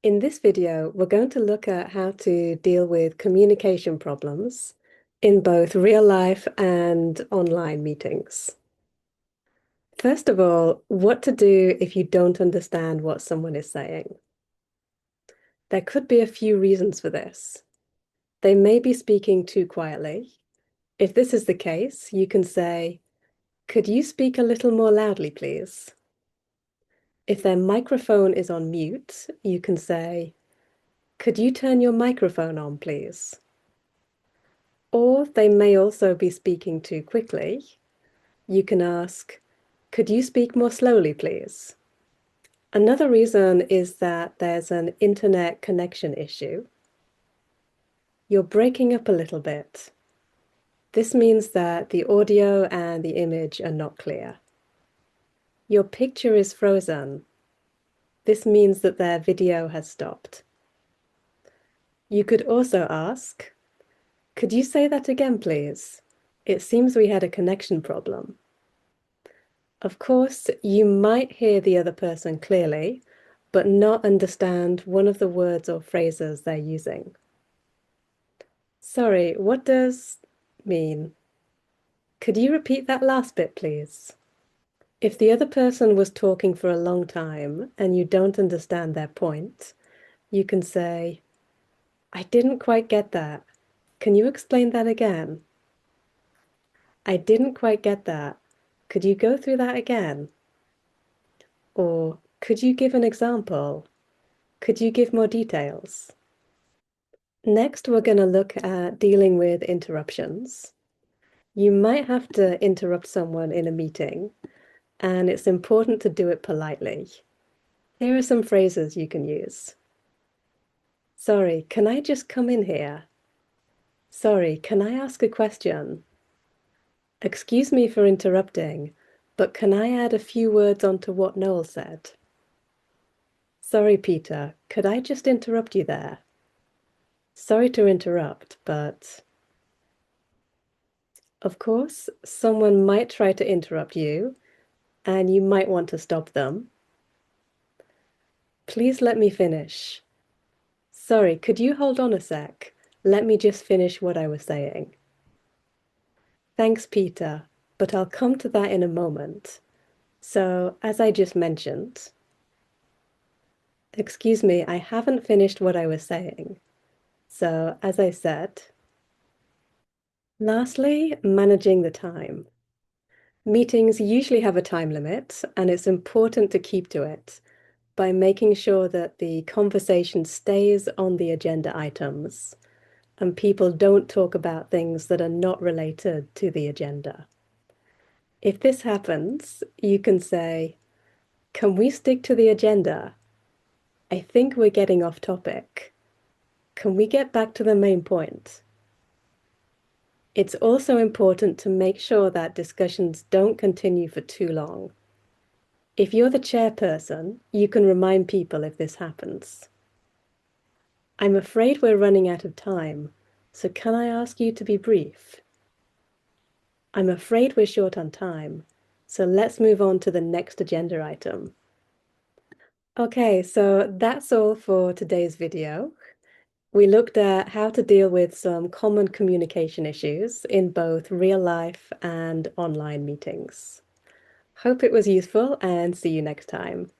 In this video, we're going to look at how to deal with communication problems in both real life and online meetings. First of all, what to do if you don't understand what someone is saying. There could be a few reasons for this. They may be speaking too quietly. If this is the case, you can say, "Could you speak a little more loudly, please?" If their microphone is on mute, you can say, "Could you turn your microphone on, please?" Or they may also be speaking too quickly. You can ask, "Could you speak more slowly, please?" Another reason is that there's an internet connection issue. You're breaking up a little bit. This means that the audio and the image are not clear. Your picture is frozen. This means that their video has stopped. You could also ask, "Could you say that again, please? It seems we had a connection problem." Of course, you might hear the other person clearly, but not understand one of the words or phrases they're using. "Sorry, what does mean? Could you repeat that last bit, please?" If the other person was talking for a long time and you don't understand their point, you can say, "I didn't quite get that. Can you explain that again?" "I didn't quite get that. Could you go through that again?" Or, "Could you give an example? Could you give more details?" Next, we're going to look at dealing with interruptions. You might have to interrupt someone in a meeting, and it's important to do it politely. Here are some phrases you can use. "Sorry, can I just come in here?" "Sorry, can I ask a question?" "Excuse me for interrupting, but can I add a few words onto what Noel said?" "Sorry, Peter, could I just interrupt you there?" "Sorry to interrupt, but..." Of course, someone might try to interrupt you, and you might want to stop them. "Please let me finish." "Sorry, could you hold on a sec? Let me just finish what I was saying." "Thanks, Peter, but I'll come to that in a moment. So, as I just mentioned..." "Excuse me, I haven't finished what I was saying. So, as I said..." Lastly, managing the time. Meetings usually have a time limit, and it's important to keep to it by making sure that the conversation stays on the agenda items and people don't talk about things that are not related to the agenda. If this happens, you can say, "Can we stick to the agenda? I think we're getting off topic. Can we get back to the main point?" It's also important to make sure that discussions don't continue for too long. If you're the chairperson, you can remind people if this happens. "I'm afraid we're running out of time, so can I ask you to be brief?" "I'm afraid we're short on time, so let's move on to the next agenda item." Okay, so that's all for today's video. We looked at how to deal with some common communication issues in both real life and online meetings. Hope it was useful and see you next time.